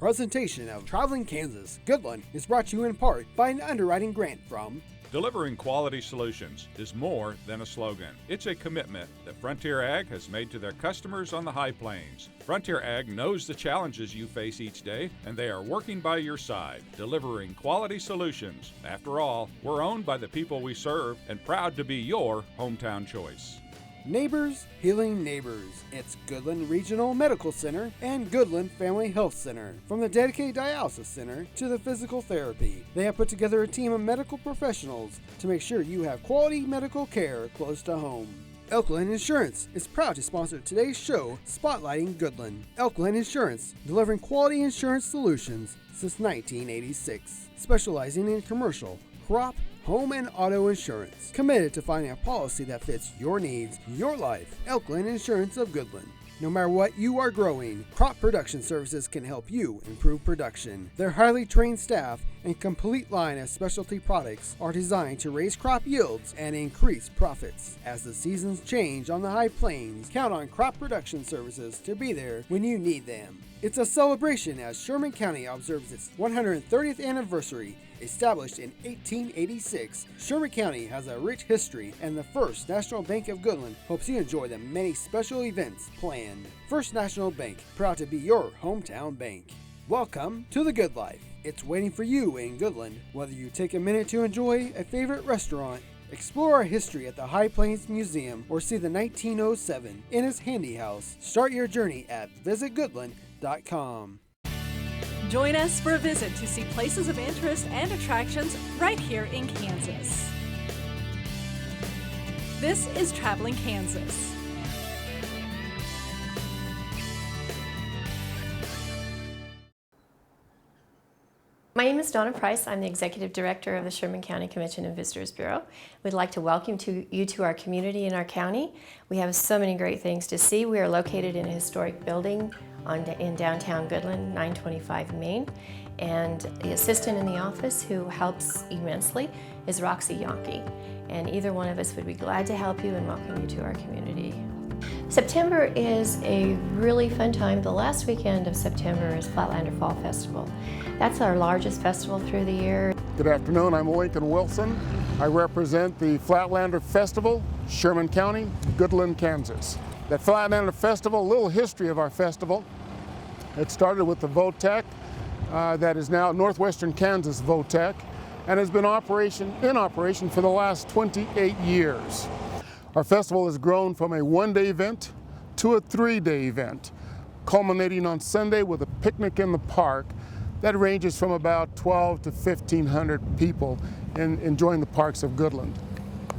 presentation of Traveling Kansas, Goodland is brought to you in part by an underwriting grant from Delivering quality solutions is more than a slogan. It's a commitment that Frontier Ag has made to their customers on the High Plains. Frontier Ag knows the challenges you face each day, and they are working by your side, delivering quality solutions. After all, we're owned by the people we serve and proud to be your hometown choice. Neighbors Healing Neighbors. It's Goodland Regional Medical Center and Goodland Family Health Center. From the dedicated dialysis center to the physical therapy, they have put together a team of medical professionals to make sure you have quality medical care close to home. Elkland Insurance is proud to sponsor today's show, spotlighting Goodland. Elkland Insurance, delivering quality insurance solutions since 1986, specializing in commercial, crop, home and auto insurance. Committed to finding a policy that fits your needs, your life. Elkland Insurance of Goodland. No matter what you are growing, Crop Production Services can help you improve production. Their highly trained staff and complete line of specialty products are designed to raise crop yields and increase profits. As the seasons change on the High Plains, count on Crop Production Services to be there when you need them. It's a celebration as Sherman County observes its 130th anniversary. Established in 1886, Sherman County has a rich history, and the First National Bank of Goodland hopes you enjoy the many special events planned. First National Bank, proud to be your hometown bank. Welcome to the Good Life. It's waiting for you in Goodland. Whether you take a minute to enjoy a favorite restaurant, explore our history at the High Plains Museum, or see the 1907 Ennis Handy House, start your journey at visitgoodland.com. Join us for a visit to see places of interest and attractions right here in Kansas. This is Traveling Kansas. My name is Donna Price. I'm the Executive Director of the Sherman County Convention and Visitors Bureau. We'd like to welcome you to our community in our county. We have so many great things to see. We are located in a historic building in downtown Goodland, 925 Main. And the assistant in the office who helps immensely is Roxy Yonke. And either one of us would be glad to help you and welcome you to our community. September is a really fun time. The last weekend of September is Flatlander Fall Festival. That's our largest festival through the year. Good afternoon, I'm Lincoln Wilson. I represent the Flatlander Festival, Sherman County, Goodland, Kansas. The Flatlander Festival, a little history of our festival. It started with the VOTEC, that is now Northwestern Kansas VOTEC, and has been in operation for the last 28 years. Our festival has grown from a one-day event to a three-day event, culminating on Sunday with a picnic in the park that ranges from about 12 to 1,500 people enjoying the parks of Goodland.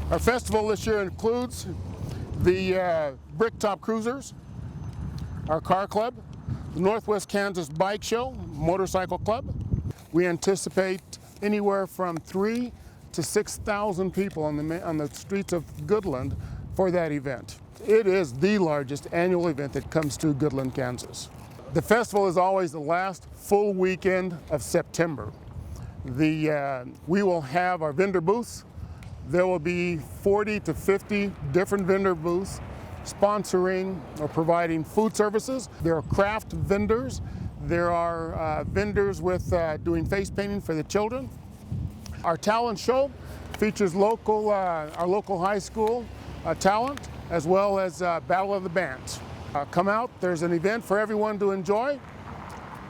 Our festival this year includes the Bricktop Cruisers, our car club, the Northwest Kansas Bike Show, Motorcycle Club. We anticipate anywhere from 3,000 to 6,000 people on the streets of Goodland for that event. It is the largest annual event that comes to Goodland, Kansas. The festival is always the last full weekend of September. We will have our vendor booths. There will be 40 to 50 different vendor booths sponsoring or providing food services. There are craft vendors. There are vendors with doing face painting for the children. Our talent show features our local high school talent, as well as Battle of the Bands. Come out, there's an event for everyone to enjoy.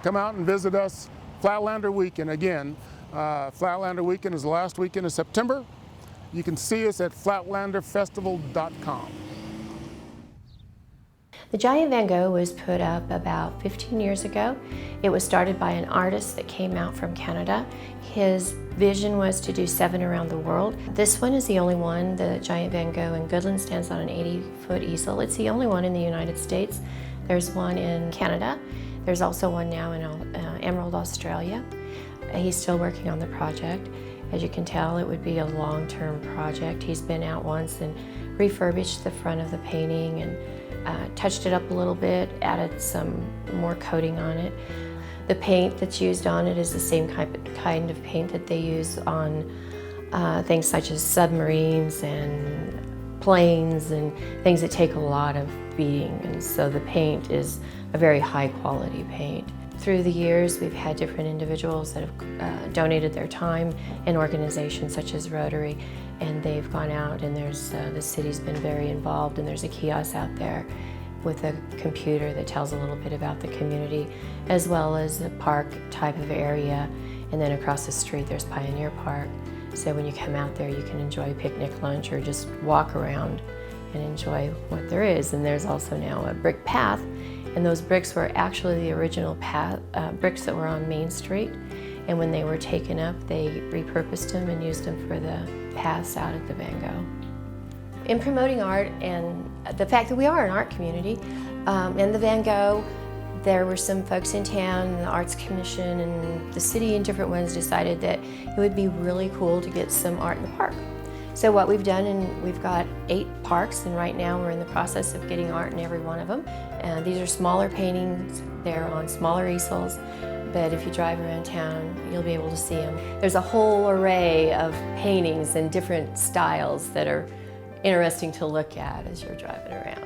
Come out and visit us Flatlander Weekend. Again, Flatlander Weekend is the last weekend of September. You can see us at flatlanderfestival.com. The Giant Van Gogh was put up about 15 years ago. It was started by an artist that came out from Canada. His vision was to do 7 around the world. This one is the only one. The Giant Van Gogh in Goodland stands on an 80-foot easel. It's the only one in the United States. There's one in Canada. There's also one now in Emerald, Australia. He's still working on the project. As you can tell, it would be a long-term project. He's been out once and refurbished the front of the painting and touched it up a little bit, added some more coating on it. The paint that's used on it is the same kind of paint that they use on things such as submarines and planes and things that take a lot of beating. And so the paint is a very high quality paint. Through the years, we've had different individuals that have donated their time, and organizations such as Rotary, and they've gone out, and the city's been very involved, and there's a kiosk out there with a computer that tells a little bit about the community, as well as a park type of area. And then across the street there's Pioneer Park. So when you come out there, you can enjoy picnic lunch or just walk around and enjoy what there is. And there's also now a brick path, and those bricks were actually the original bricks that were on Main Street. And when they were taken up, they repurposed them and used them for the paths out at the Van Gogh. In promoting art and the fact that we are an art community, and the Van Gogh, there were some folks in town, and the Arts Commission and the city and different ones decided that it would be really cool to get some art in the park. So what we've done, and we've got 8 parks, and right now we're in the process of getting art in every one of them. And these are smaller paintings, they're on smaller easels, but if you drive around town, you'll be able to see them. There's a whole array of paintings and different styles that are interesting to look at as you're driving around.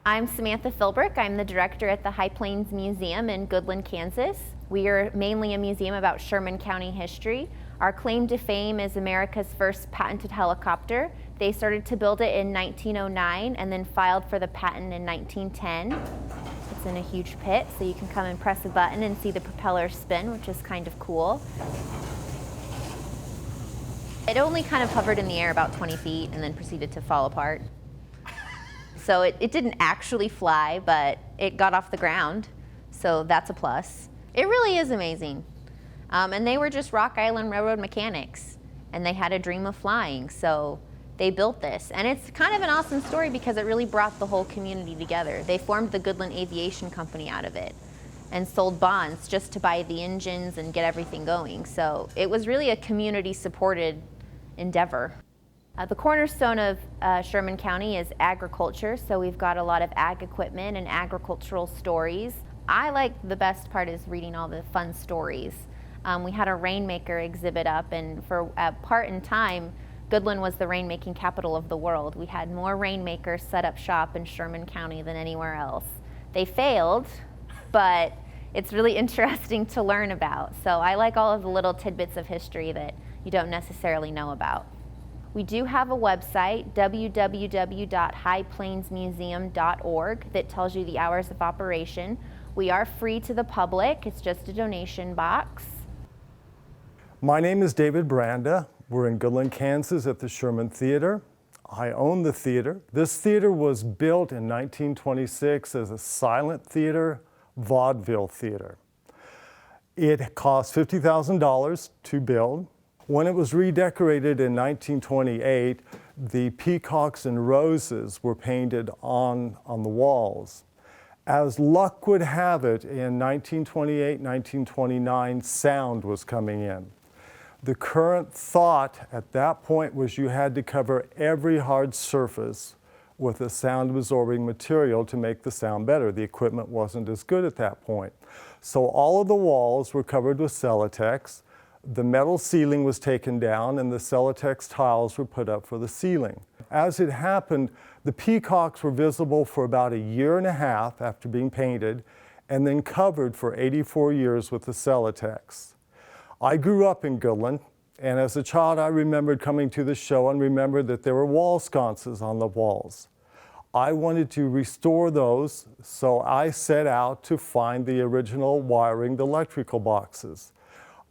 I'm Samantha Philbrick. I'm the director at the High Plains Museum in Goodland, Kansas. We are mainly a museum about Sherman County history. Our claim to fame is America's first patented helicopter. They started to build it in 1909 and then filed for the patent in 1910. It's in a huge pit, so you can come and press a button and see the propeller spin, which is kind of cool. It only kind of hovered in the air about 20 feet and then proceeded to fall apart. So it didn't actually fly, but it got off the ground, so that's a plus. It really is amazing. And they were just Rock Island Railroad mechanics, and they had a dream of flying, so they built this. And it's kind of an awesome story because it really brought the whole community together. They formed the Goodland Aviation Company out of it and sold bonds just to buy the engines and get everything going. So it was really a community-supported endeavor. The cornerstone of Sherman County is agriculture, so we've got a lot of ag equipment and agricultural stories. I like the best part is reading all the fun stories. We had a rainmaker exhibit up, and for a part in time, Goodland was the rainmaking capital of the world. We had more rainmakers set up shop in Sherman County than anywhere else. They failed, but it's really interesting to learn about. So I like all of the little tidbits of history that you don't necessarily know about. We do have a website, www.highplainsmuseum.org, that tells you the hours of operation. We are free to the public. It's just a donation box. My name is David Branda. We're in Goodland, Kansas at the Sherman Theatre. I own the theater. This theater was built in 1926 as a silent theater, vaudeville theater. It cost $50,000 to build. When it was redecorated in 1928, the peacocks and roses were painted on the walls. As luck would have it, in 1928, 1929, sound was coming in. The current thought at that point was you had to cover every hard surface with a sound-absorbing material to make the sound better. The equipment wasn't as good at that point. So all of the walls were covered with Celotex. The metal ceiling was taken down and the Celotex tiles were put up for the ceiling. As it happened, the peacocks were visible for about a year and a half after being painted and then covered for 84 years with the Celotex. I grew up in Goodland, and as a child I remembered coming to the show and remembered that there were wall sconces on the walls. I wanted to restore those, so I set out to find the original wiring, the electrical boxes.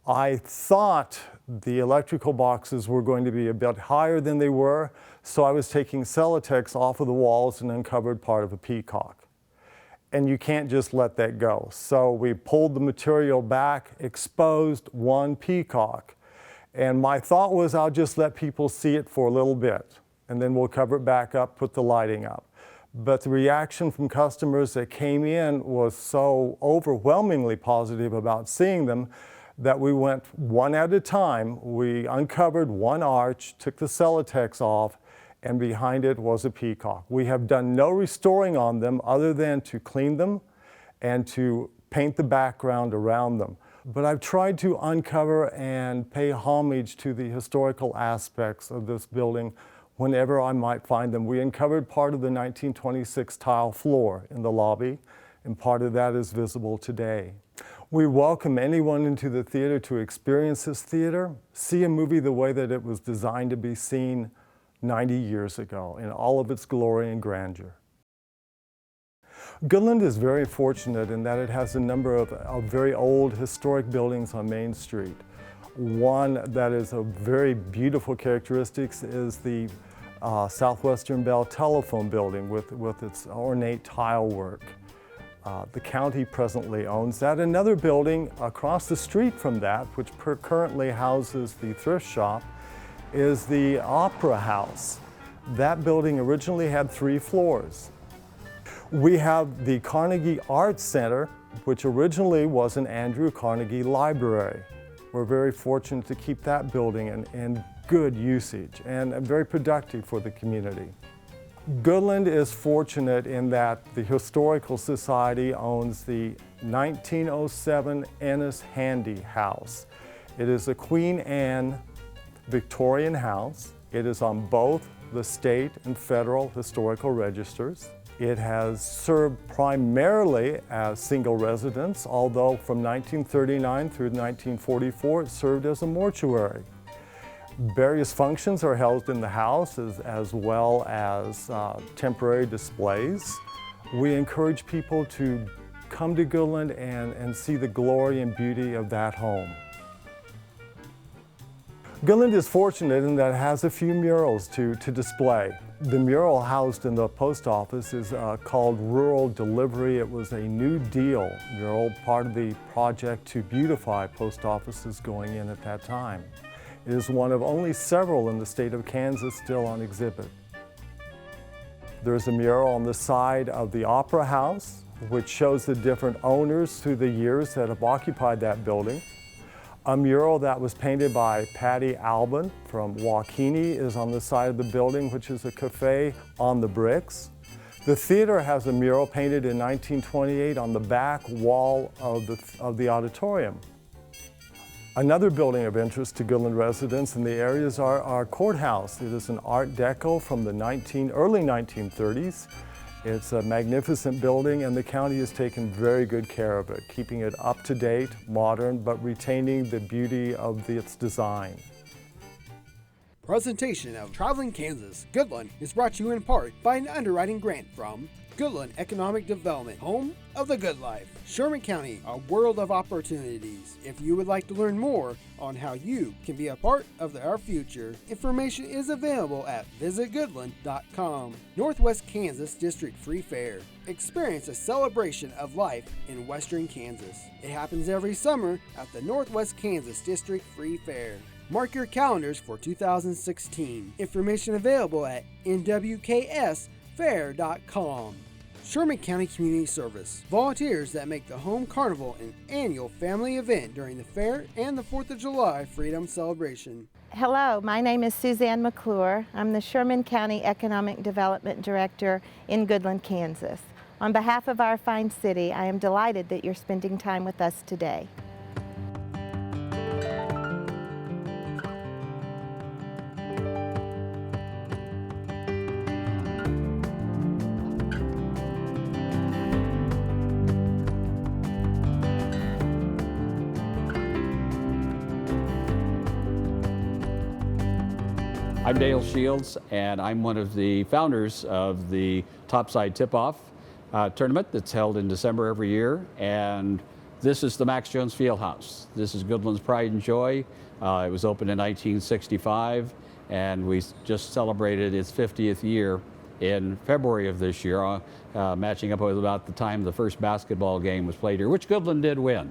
I thought the electrical boxes were going to be a bit higher than they were, so I was taking Celotex off of the walls and uncovered part of a peacock. And you can't just let that go. So we pulled the material back, exposed one peacock. And my thought was I'll just let people see it for a little bit, and then we'll cover it back up, put the lighting up. But the reaction from customers that came in was so overwhelmingly positive about seeing them that we went one at a time. We uncovered one arch, took the Celotex off, and behind it was a peacock. We have done no restoring on them other than to clean them and to paint the background around them. But I've tried to uncover and pay homage to the historical aspects of this building whenever I might find them. We uncovered part of the 1926 tile floor in the lobby, and part of that is visible today. We welcome anyone into the theater to experience this theater, see a movie the way that it was designed to be seen 90 years ago in all of its glory and grandeur. Goodland is very fortunate in that it has a number of very old historic buildings on Main Street. One that is a very beautiful characteristics is the Southwestern Bell Telephone Building with its ornate tile work. The county presently owns that. Another building across the street from that, which currently houses the thrift shop, is the Opera House. That building originally had 3 floors. We have the Carnegie Arts Center, which originally was an Andrew Carnegie Library. We're very fortunate to keep that building in good usage and very productive for the community. Goodland is fortunate in that the Historical Society owns the 1907 Ennis Handy House. It is a Queen Anne Victorian house. It is on both the state and federal historical registers. It has served primarily as single residence, although from 1939 through 1944 it served as a mortuary. Various functions are held in the house as well as temporary displays. We encourage people to come to Goodland and see the glory and beauty of that home. Goodland is fortunate in that it has a few murals to display. The mural housed in the post office is called Rural Delivery. It was a New Deal mural, part of the project to beautify post offices going in at that time. It is one of only several in the state of Kansas still on exhibit. There's a mural on the side of the Opera House, which shows the different owners through the years that have occupied that building. A mural that was painted by Patty Albin from Waukene is on the side of the building, which is a cafe on the bricks. The theater has a mural painted in 1928 on the back wall of the auditorium. Another building of interest to Goodland residents in the area is our courthouse. It is an Art Deco from the early 1930s. It's a magnificent building, and the county has taken very good care of it, keeping it up to date, modern, but retaining the beauty of its design. Presentation of Traveling Kansas Goodland is brought to you in part by an underwriting grant from Goodland Economic Development, home of the good life. Sherman County, a world of opportunities. If you would like to learn more on how you can be a part of our future, information is available at visitgoodland.com. Northwest Kansas District Free Fair. Experience a celebration of life in Western Kansas. It happens every summer at the Northwest Kansas District Free Fair. Mark your calendars for 2016. Information available at nwksfair.com. Sherman County Community Service. Volunteers that make the Home Carnival an annual family event during the fair and the 4th of July Freedom Celebration. Hello, my name is Suzanne McClure. I'm the Sherman County Economic Development Director in Goodland, Kansas. On behalf of our fine city, I am delighted that you're spending time with us today. I'm Dale Shields, and I'm one of the founders of the Topside Tip-Off tournament that's held in December every year. And this is the Max Jones Fieldhouse. This is Goodland's pride and joy. It was opened in 1965, and we just celebrated its 50th year in February of this year, matching up with about the time the first basketball game was played here, which Goodland did win.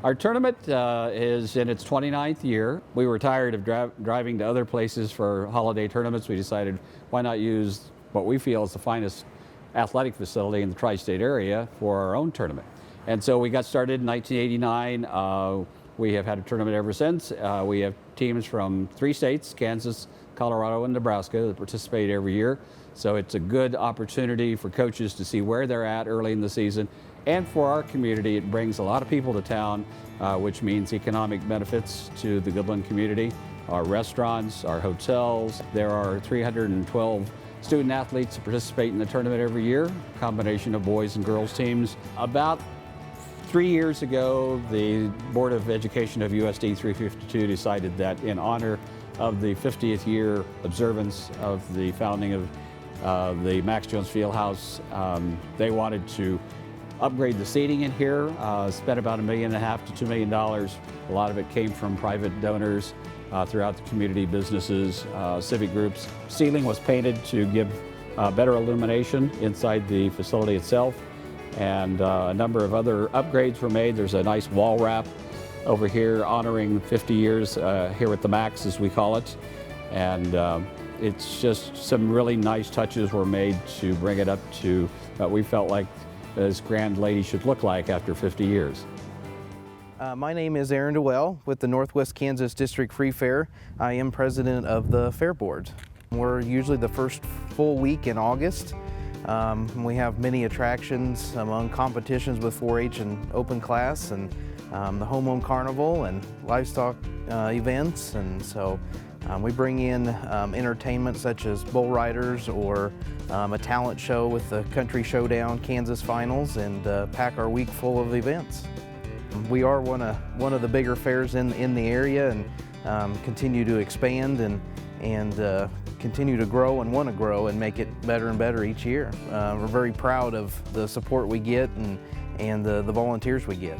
Our tournament is in its 29th year. We were tired of driving to other places for holiday tournaments. We decided, why not use what we feel is the finest athletic facility in the tri-state area for our own tournament. And so we got started in 1989. We have had a tournament ever since. We have teams from 3 states, Kansas, Colorado, and Nebraska, that participate every year. So it's a good opportunity for coaches to see where they're at early in the season. And for our community, it brings a lot of people to town, which means economic benefits to the Goodland community, our restaurants, our hotels. There are 312 student athletes to participate in the tournament every year, a combination of boys and girls teams. About 3 years ago, the Board of Education of USD 352 decided that in honor of the 50th year observance of the founding of the Max Jones Fieldhouse, they wanted to upgrade the seating in here, spent about $1.5 million to $2 million. A lot of it came from private donors throughout the community, businesses, civic groups. Ceiling was painted to give better illumination inside the facility itself, and a number of other upgrades were made. There's a nice wall wrap over here honoring 50 years here at the Max, as we call it, and it's just some really nice touches were made to bring it up to what we felt like this grand lady should look like after 50 years. My name is Aaron DeWell with the Northwest Kansas District Free Fair. I am president of the Fair Board. We're usually the first full week in August. We have many attractions among competitions with 4-H and open class, and the Home Carnival and livestock events, and so we bring in entertainment such as bull riders or a talent show with the Country Showdown Kansas Finals, and pack our week full of events. We are one of the bigger fairs in the area, and continue to expand and continue to grow and want to grow and make it better and better each year. We're very proud of the support we get and the volunteers we get.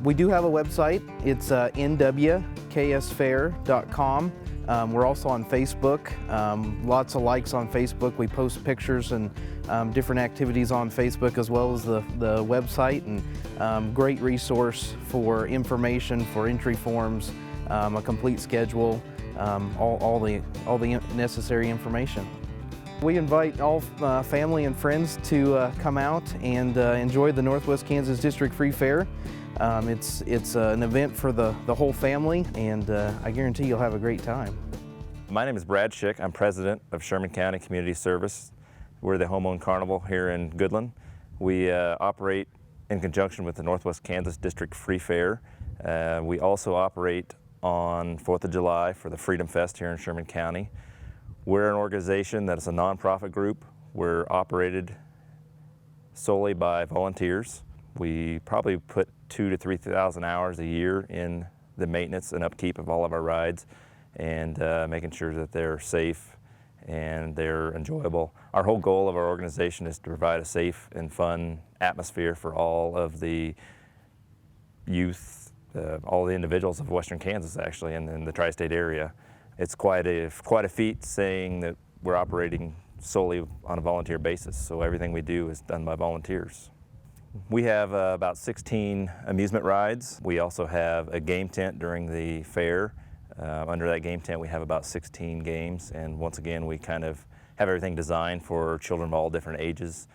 We do have a website. It's nwksfair.com. We're also on Facebook. Lots of likes on Facebook. We post pictures and different activities on Facebook as well as the website, and great resource for information, for entry forms, a complete schedule, all the necessary information. We invite all family and friends to come out and enjoy the Northwest Kansas District Free Fair. It's an event for the whole family, and I guarantee you'll have a great time. My name is Brad Schick. I'm president of Sherman County Community Service. We're the Home Carnival here in Goodland. We operate in conjunction with the Northwest Kansas District Free Fair. We also operate on 4th of July for the Freedom Fest here in Sherman County. We're an organization that is a nonprofit group. We're operated solely by volunteers. We probably put 2,000 to 3,000 hours a year in the maintenance and upkeep of all of our rides, and making sure that they're safe and they're enjoyable. Our whole goal of our organization is to provide a safe and fun atmosphere for all of the youth, all the individuals of Western Kansas actually, and in the tri-state area. It's quite a feat saying that we're operating solely on a volunteer basis, so everything we do is done by volunteers. We have about 16 amusement rides. We also have a game tent during the fair. Under that game tent we have about 16 games, and once again we kind of have everything designed for children of all different ages,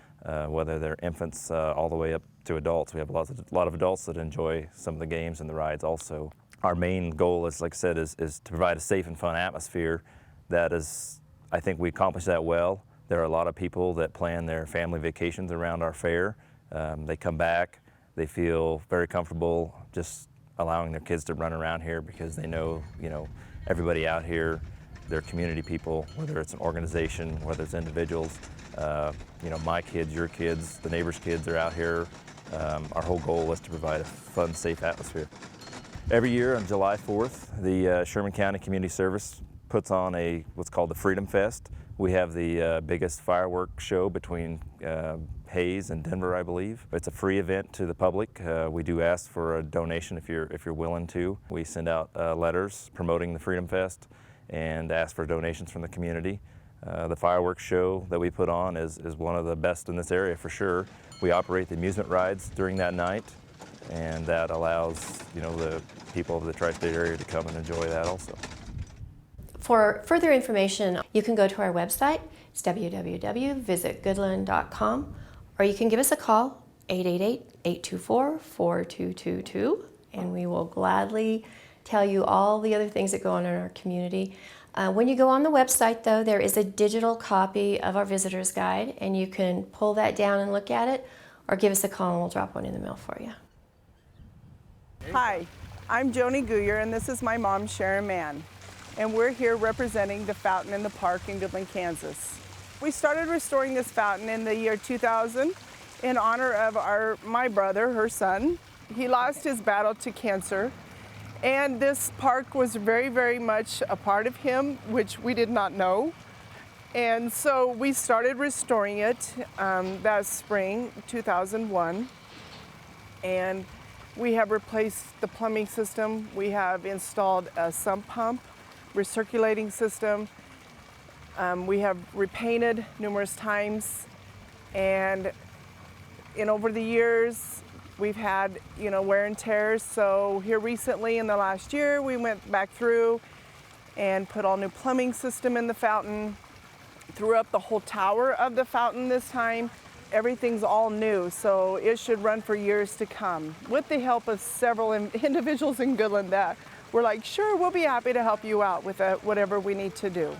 whether they're infants all the way up to adults. We have a lot of adults that enjoy some of the games and the rides also. Our main goal is, like I said, is to provide a safe and fun atmosphere. That is, I think we accomplish that well. There are a lot of people that plan their family vacations around our fair. They come back, they feel very comfortable just allowing their kids to run around here because they know, everybody out here, they're community people, whether it's an organization, whether it's individuals. My kids, your kids, the neighbors' kids are out here. Our whole goal is to provide a fun, safe atmosphere. Every year on July 4th, the Sherman County Community Service puts on what's called the Freedom Fest. We have the biggest fireworks show between Hayes and Denver, I believe. It's a free event to the public. We do ask for a donation if you're willing to. We send out letters promoting the Freedom Fest and ask for donations from the community. The fireworks show that we put on is one of the best in this area for sure. We operate the amusement rides during that night, and that allows the people of the tri-state area to come and enjoy that also. For further information, you can go to our website. It's www.visitgoodland.com, or you can give us a call, 888-824-4222, and we will gladly tell you all the other things that go on in our community. When you go on the website, though, there is a digital copy of our visitor's guide, and you can pull that down and look at it, or give us a call and we'll drop one in the mail for you. Hi, I'm Joni Guyer, and this is my mom, Sharon Mann, and we're here representing the fountain in the park in Goodland, Kansas. We started restoring this fountain in the year 2000 in honor of my brother, her son. He lost his battle to cancer, and this park was very, very much a part of him, which we did not know. And so we started restoring it that spring, 2001. And we have replaced the plumbing system. We have installed a sump pump, recirculating system. We have repainted numerous times. And over the years, we've had, wear and tears. So here recently in the last year, we went back through and put all new plumbing system in the fountain. Threw up the whole tower of the fountain this time. Everything's all new, so it should run for years to come. With the help of several individuals in Goodland that were like, sure, we'll be happy to help you out with whatever we need to do.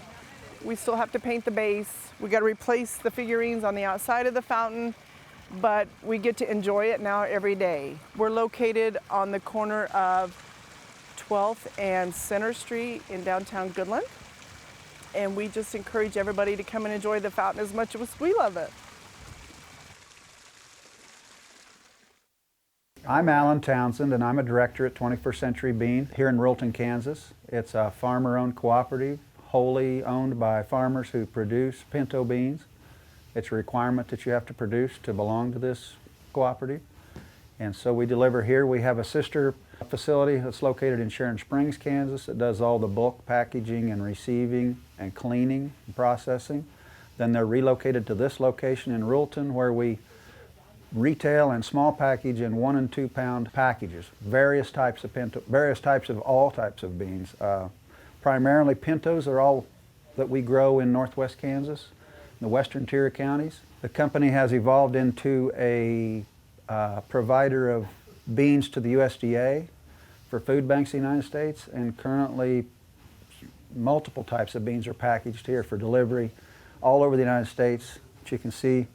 We still have to paint the base. We got to replace the figurines on the outside of the fountain, but we get to enjoy it now every day. We're located on the corner of 12th and Center Street in downtown Goodland. And we just encourage everybody to come and enjoy the fountain as much as we love it. I'm Alan Townsend, and I'm a director at 21st Century Bean here in Rulton, Kansas. It's a farmer-owned cooperative, wholly owned by farmers who produce pinto beans. It's a requirement that you have to produce to belong to this cooperative. And so we deliver here. We have a sister facility that's located in Sharon Springs, Kansas, that does all the bulk packaging and receiving and cleaning and processing. Then they're relocated to this location in Rulton, where we retail and small package in 1 and 2 pound packages, various types of pinto, all types of beans. Primarily pintos are all that we grow in northwest Kansas, the western tier counties. The company has evolved into a provider of beans to the USDA for food banks in the United States, and currently multiple types of beans are packaged here for delivery all over the United States. As you can see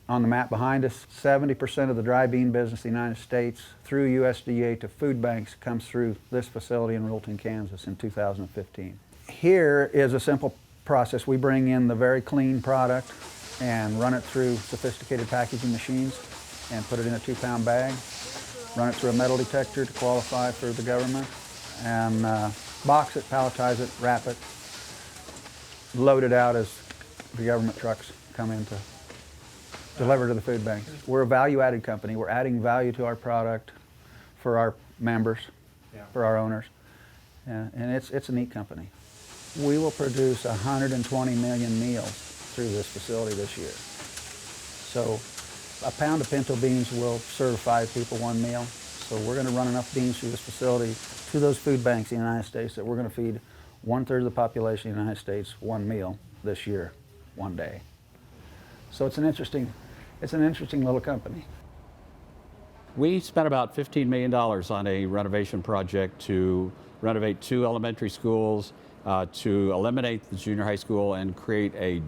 on the map behind us, 70% of the dry bean business in the United States through USDA to food banks comes through this facility in Rulton, Kansas in 2015. Here is a simple process. We bring in the very clean product and run it through sophisticated packaging machines and put it in a 2 pound bag, run it through a metal detector to qualify for the government, and box it, palletize it, wrap it, load it out as the government trucks come in to deliver to the food banks. We're a value-added company. We're adding value to our product for our members, for our owners, and it's a neat company. We will produce 120 million meals through this facility this year. So a pound of pinto beans will serve 5 people 1 meal. So we're going to run enough beans through this facility to those food banks in the United States that we're going to feed 1/3 of the population in the United States 1 meal this year, 1 day. So it's an interesting little company. We spent about $15 million on a renovation project to renovate 2 elementary schools, to eliminate the junior high school and create a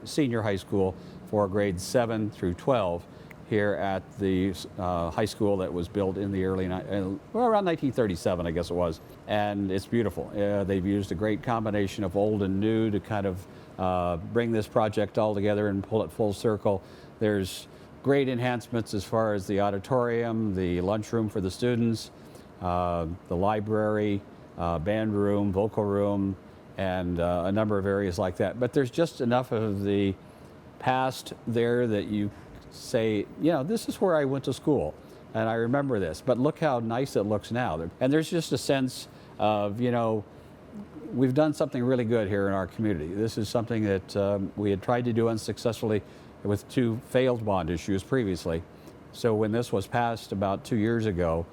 senior high school for grades 7 through 12 here at the high school that was built in the around 1937, I guess it was. And it's beautiful. They've used a great combination of old and new to kind of bring this project all together and pull it full circle. There's great enhancements as far as the auditorium, the lunchroom for the students, the library, band room, vocal room, and a number of areas like that. But there's just enough of the past there that you say, this is where I went to school, and I remember this, but look how nice it looks now. And there's just a sense of, we've done something really good here in our community. This is something that we had tried to do unsuccessfully with 2 failed bond issues previously. So when this was passed about 2 years ago,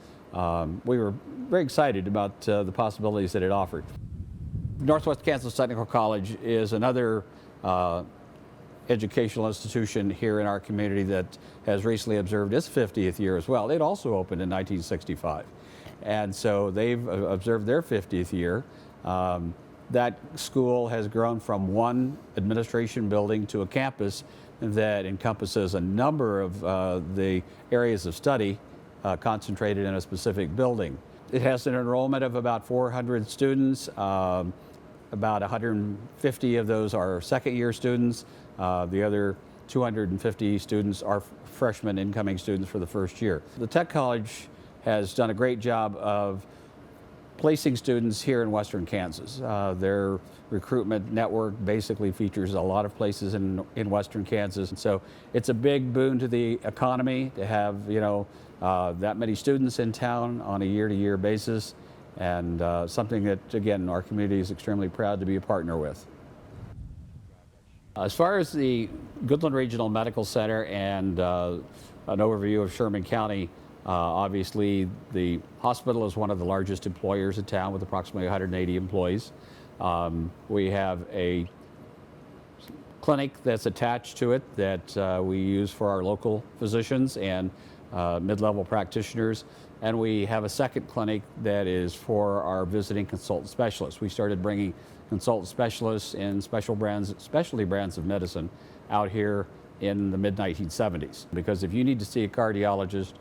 we were very excited about the possibilities that it offered. Northwest Kansas Technical College is another educational institution here in our community that has recently observed its 50th year as well. It also opened in 1965. And so they've observed their 50th year. That school has grown from 1 administration building to a campus that encompasses a number of the areas of study concentrated in a specific building. It has an enrollment of about 400 students. About 150 of those are second-year students. The other 250 students are freshmen incoming students for the first year. The Tech College has done a great job of placing students here in Western Kansas. Their recruitment network basically features a lot of places in Western Kansas. And so it's a big boon to the economy to have, that many students in town on a year-to-year basis, and something that, again, our community is extremely proud to be a partner with. As far as the Goodland Regional Medical Center and an overview of Sherman County, obviously the hospital is one of the largest employers in town with approximately 180 employees. We have a clinic that's attached to it that we use for our local physicians and mid-level practitioners. And we have a second clinic that is for our visiting consultant specialists. We started bringing consultant specialists in specialty brands of medicine out here in the mid-1970s. Because if you need to see a cardiologist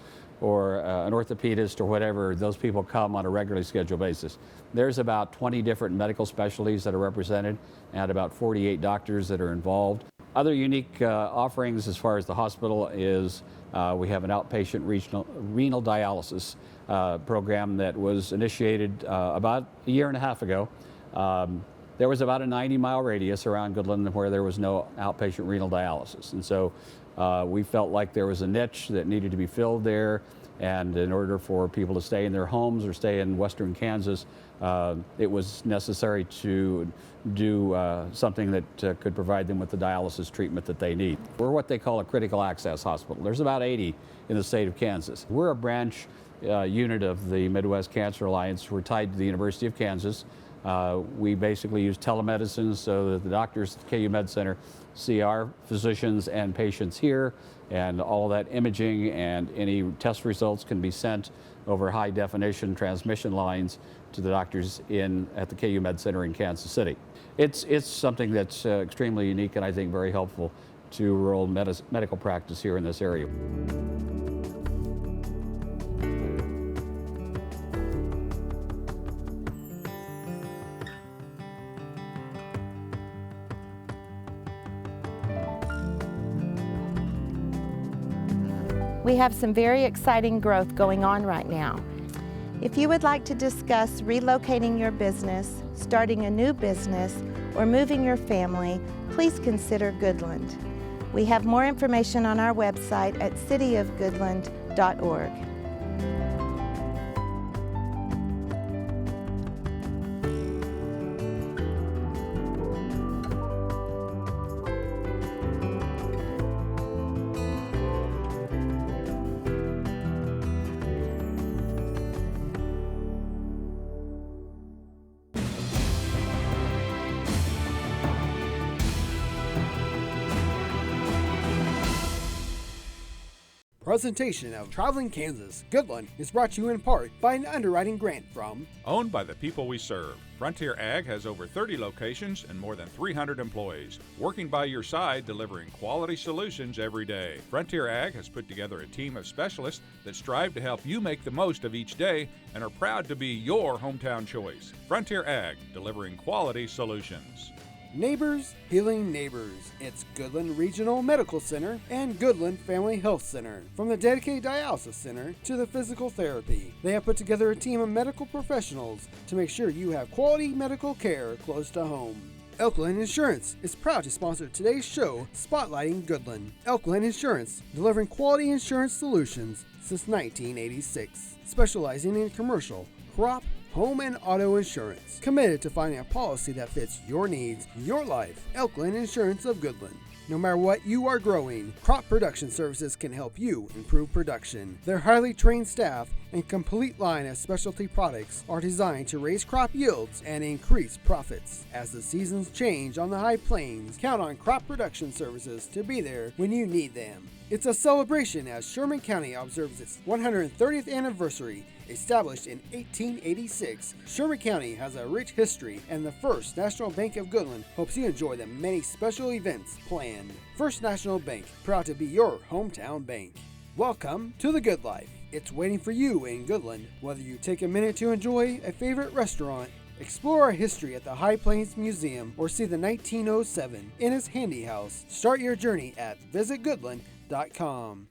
or an orthopedist or whatever, those people come on a regularly scheduled basis. There's about 20 different medical specialties that are represented and about 48 doctors that are involved. Other unique offerings as far as the hospital is we have an outpatient renal dialysis program that was initiated about a year and a half ago. There was about a 90-mile radius around Goodland where there was no outpatient renal dialysis. And so we felt like there was a niche that needed to be filled there. And in order for people to stay in their homes or stay in Western Kansas, it was necessary to do something that could provide them with the dialysis treatment that they need. We're what they call a critical access hospital. There's about 80 in the state of Kansas. We're a branch unit of the Midwest Cancer Alliance. We're tied to the University of Kansas. We basically use telemedicine so that the doctors at the KU Med Center see our physicians and patients here, and all that imaging and any test results can be sent over high definition transmission lines to the doctors at the KU Med Center in Kansas City. It's something that's extremely unique and I think very helpful to rural medical practice here in this area. We have some very exciting growth going on right now. If you would like to discuss relocating your business, starting a new business, or moving your family, please consider Goodland. We have more information on our website at cityofgoodland.org. Presentation of Traveling Kansas, Goodland is brought to you in part by an underwriting grant from Owned by the people we serve. Frontier Ag has over 30 locations and more than 300 employees, working by your side delivering quality solutions every day. Frontier Ag has put together a team of specialists that strive to help you make the most of each day and are proud to be your hometown choice. Frontier Ag, delivering quality solutions. Neighbors Healing Neighbors. It's Goodland Regional Medical Center and Goodland Family Health Center. From the dedicated dialysis center to the physical therapy, they have put together a team of medical professionals to make sure you have quality medical care close to home. Elkland Insurance is proud to sponsor today's show, spotlighting Goodland. Elkland Insurance, delivering quality insurance solutions since 1986, specializing in commercial, crop, home and auto insurance. Committed to finding a policy that fits your needs, your life. Elkland Insurance of Goodland. No matter what you are growing, Crop Production Services can help you improve production. Their highly trained staff and complete line of specialty products are designed to raise crop yields and increase profits. As the seasons change on the high plains, count on Crop Production Services to be there when you need them. It's a celebration as Sherman County observes its 130th anniversary. Established in 1886, Sherman County has a rich history, and the First National Bank of Goodland hopes you enjoy the many special events planned. First National Bank, proud to be your hometown bank. Welcome to the Good Life. It's waiting for you in Goodland. Whether you take a minute to enjoy a favorite restaurant, Explore our history at the High Plains Museum or see the 1907 Ennis Handy House. Start your journey at visitgoodland.com.